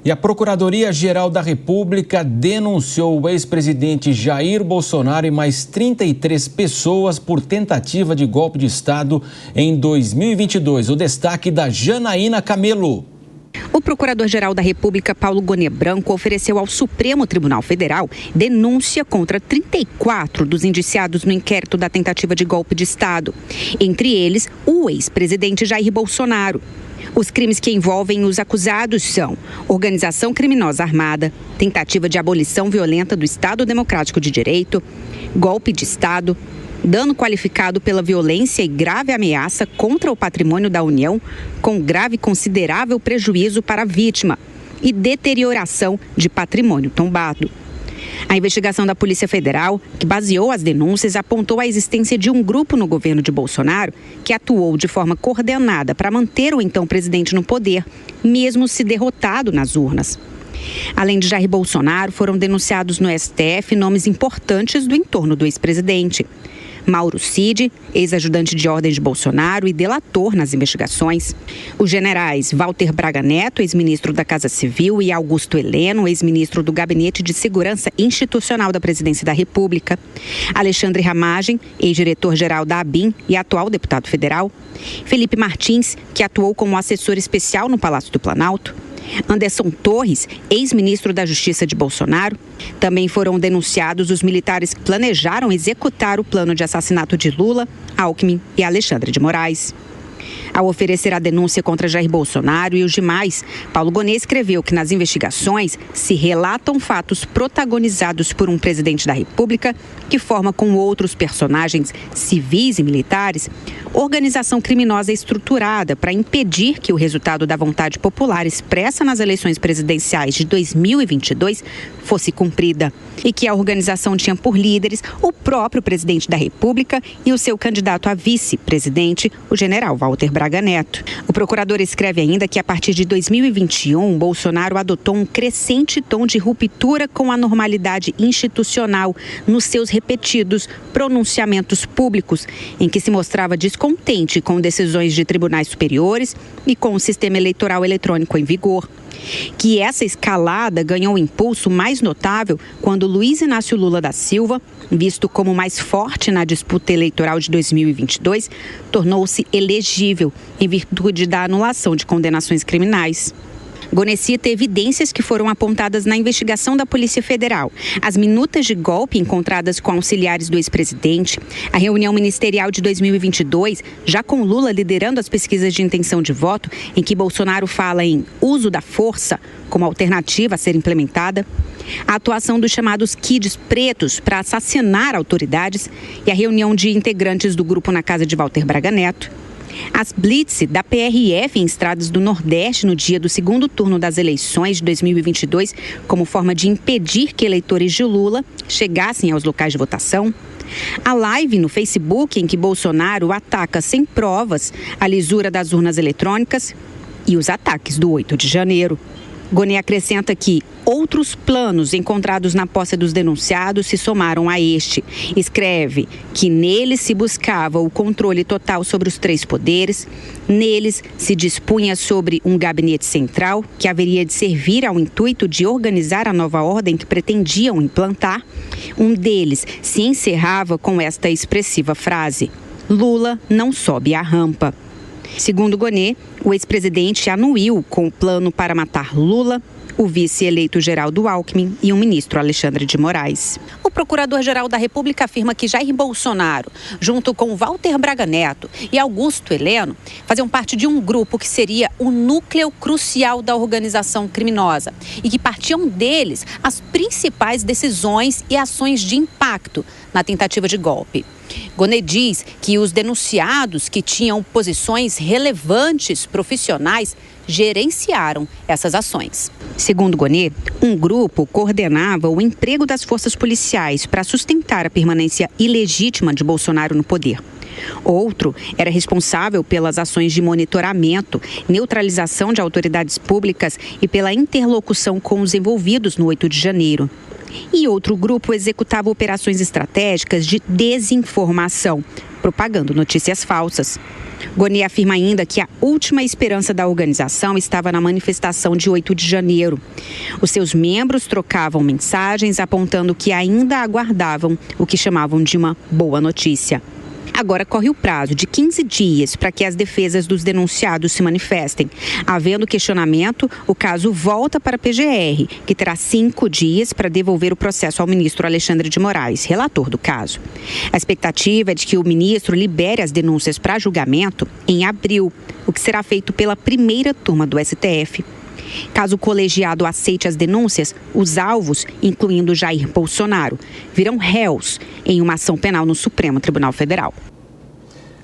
E a Procuradoria-Geral da República denunciou o ex-presidente Jair Bolsonaro e mais 33 pessoas por tentativa de golpe de Estado em 2022. O destaque da Janaína Camelo. O Procurador-Geral da República, Paulo Gonet Branco, ofereceu ao Supremo Tribunal Federal denúncia contra 34 dos indiciados no inquérito da tentativa de golpe de Estado. Entre eles, o ex-presidente Jair Bolsonaro. Os crimes que envolvem os acusados são organização criminosa armada, tentativa de abolição violenta do Estado Democrático de Direito, golpe de Estado, dano qualificado pela violência e grave ameaça contra o patrimônio da União, com grave e considerável prejuízo para a vítima, e deterioração de patrimônio tombado. A investigação da Polícia Federal, que baseou as denúncias, apontou a existência de um grupo no governo de Bolsonaro que atuou de forma coordenada para manter o então presidente no poder, mesmo se derrotado nas urnas. Além de Jair Bolsonaro, foram denunciados no STF nomes importantes do entorno do ex-presidente. Mauro Cid, ex-ajudante de ordem de Bolsonaro e delator nas investigações. Os generais Walter Braga Neto, ex-ministro da Casa Civil, e Augusto Heleno, ex-ministro do Gabinete de Segurança Institucional da Presidência da República. Alexandre Ramagem, ex-diretor-geral da ABIN e atual deputado federal. Felipe Martins, que atuou como assessor especial no Palácio do Planalto. Anderson Torres, ex-ministro da Justiça de Bolsonaro. Também foram denunciados os militares que planejaram executar o plano de assassinato de Lula, Alckmin e Alexandre de Moraes. Ao oferecer a denúncia contra Jair Bolsonaro e os demais, Paulo Gonet escreveu que nas investigações se relatam fatos protagonizados por um presidente da República que forma com outros personagens civis e militares organização criminosa estruturada para impedir que o resultado da vontade popular expressa nas eleições presidenciais de 2022 fosse cumprida e que a organização tinha por líderes o próprio presidente da República e o seu candidato a vice-presidente, o general Walter Braga Neto. O procurador escreve ainda que a partir de 2021, Bolsonaro adotou um crescente tom de ruptura com a normalidade institucional nos seus repetidos pronunciamentos públicos, em que se mostrava descontente com decisões de tribunais superiores e com o sistema eleitoral eletrônico em vigor. Que essa escalada ganhou impulso mais notável quando Luiz Inácio Lula da Silva, visto como mais forte na disputa eleitoral de 2022, tornou-se elegível em virtude da anulação de condenações criminais. Gonet cita evidências que foram apontadas na investigação da Polícia Federal. As minutas de golpe encontradas com auxiliares do ex-presidente, a reunião ministerial de 2022, já com Lula liderando as pesquisas de intenção de voto, em que Bolsonaro fala em uso da força como alternativa a ser implementada, a atuação dos chamados kids pretos para assassinar autoridades e a reunião de integrantes do grupo na casa de Walter Braga Neto. As blitz da PRF em estradas do Nordeste no dia do segundo turno das eleições de 2022, como forma de impedir que eleitores de Lula chegassem aos locais de votação. A live no Facebook em que Bolsonaro ataca sem provas a lisura das urnas eletrônicas e os ataques do 8 de janeiro. Gonet acrescenta que outros planos encontrados na posse dos denunciados se somaram a este. Escreve que neles se buscava o controle total sobre os três poderes, neles se dispunha sobre um gabinete central que haveria de servir ao intuito de organizar a nova ordem que pretendiam implantar. Um deles se encerrava com esta expressiva frase: Lula não sobe a rampa. Segundo Gonet, o ex-presidente anuiu com o plano para matar Lula, o vice-eleito Geraldo Alckmin e o ministro Alexandre de Moraes. O procurador-geral da República afirma que Jair Bolsonaro, junto com Walter Braga Neto e Augusto Heleno, faziam parte de um grupo que seria o núcleo crucial da organização criminosa e que partiam deles as principais decisões e ações de impacto na tentativa de golpe. Gonet diz que os denunciados que tinham posições relevantes profissionais gerenciaram essas ações. Segundo Gonet, um grupo coordenava o emprego das forças policiais para sustentar a permanência ilegítima de Bolsonaro no poder. Outro era responsável pelas ações de monitoramento, neutralização de autoridades públicas e pela interlocução com os envolvidos no 8 de janeiro. E outro grupo executava operações estratégicas de desinformação, propagando notícias falsas. Goni afirma ainda que a última esperança da organização estava na manifestação de 8 de janeiro. Os seus membros trocavam mensagens apontando que ainda aguardavam o que chamavam de uma boa notícia. Agora corre o prazo de 15 dias para que as defesas dos denunciados se manifestem. Havendo questionamento, o caso volta para a PGR, que terá 5 dias para devolver o processo ao ministro Alexandre de Moraes, relator do caso. A expectativa é de que o ministro libere as denúncias para julgamento em abril, o que será feito pela primeira turma do STF. Caso o colegiado aceite as denúncias, os alvos, incluindo Jair Bolsonaro, virão réus em uma ação penal no Supremo Tribunal Federal.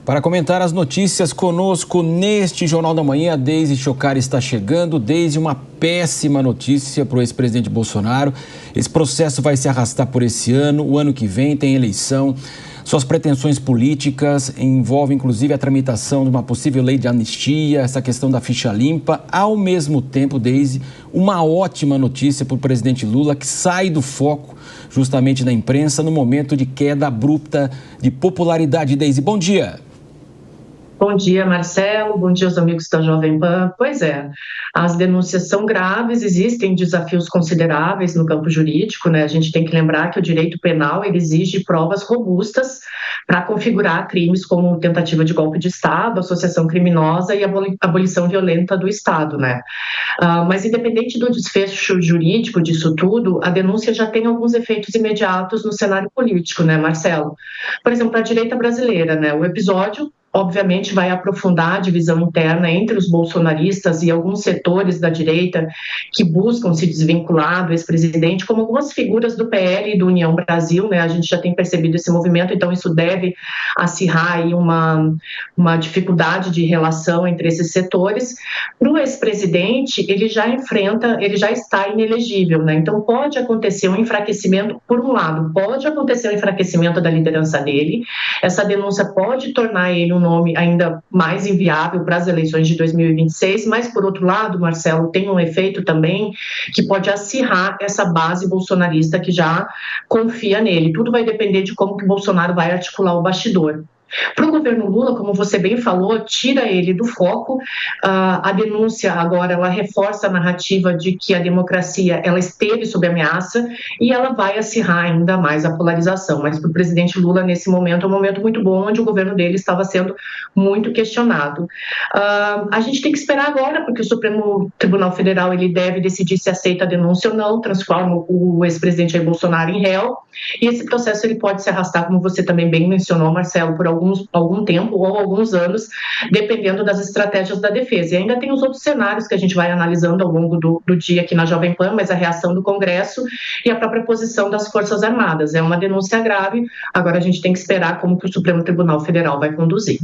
Para comentar as notícias conosco neste Jornal da Manhã, a Deise Chocari está chegando. Deise, uma péssima notícia para o ex-presidente Bolsonaro. Esse processo vai se arrastar por esse ano, o ano que vem tem eleição. Suas pretensões políticas envolvem, inclusive, a tramitação de uma possível lei de anistia, essa questão da ficha limpa. Ao mesmo tempo, Deise, uma ótima notícia para o presidente Lula, que sai do foco justamente da imprensa no momento de queda abrupta de popularidade. Deise, bom dia. Bom dia, Marcelo. Bom dia aos amigos da Jovem Pan. Pois é, as denúncias são graves, existem desafios consideráveis no campo jurídico, né? A gente tem que lembrar que o direito penal ele exige provas robustas para configurar crimes como tentativa de golpe de Estado, associação criminosa e abolição violenta do Estado, né? Mas independente do desfecho jurídico disso tudo, a denúncia já tem alguns efeitos imediatos no cenário político, né, Marcelo? Por exemplo, a direita brasileira, né? O episódio obviamente vai aprofundar a divisão interna entre os bolsonaristas e alguns setores da direita que buscam se desvincular do ex-presidente, como algumas figuras do PL e do União Brasil, né? A gente já tem percebido esse movimento, então isso deve acirrar aí uma dificuldade de relação entre esses setores. Para o ex-presidente, ele já está inelegível, né? Então pode acontecer um enfraquecimento, por um lado, pode acontecer um enfraquecimento da liderança dele, essa denúncia pode tornar ele um nome ainda mais inviável para as eleições de 2026, mas, por outro lado, Marcelo, tem um efeito também que pode acirrar essa base bolsonarista que já confia nele. Tudo vai depender de como que o Bolsonaro vai articular o bastidor. Para o governo Lula, como você bem falou, tira ele do foco. A denúncia agora ela reforça a narrativa de que a democracia ela esteve sob ameaça e ela vai acirrar ainda mais a polarização. Mas para o presidente Lula, nesse momento, é um momento muito bom, onde o governo dele estava sendo muito questionado. A gente tem que esperar agora, porque o Supremo Tribunal Federal ele deve decidir se aceita a denúncia ou não, transforma o ex-presidente Jair Bolsonaro em réu, e esse processo ele pode se arrastar, como você também bem mencionou, Marcelo, por algum tempo ou alguns anos, dependendo das estratégias da defesa. E ainda tem os outros cenários que a gente vai analisando ao longo do dia aqui na Jovem Pan, mas a reação do Congresso e a própria posição das Forças Armadas. É uma denúncia grave, agora a gente tem que esperar como que o Supremo Tribunal Federal vai conduzir.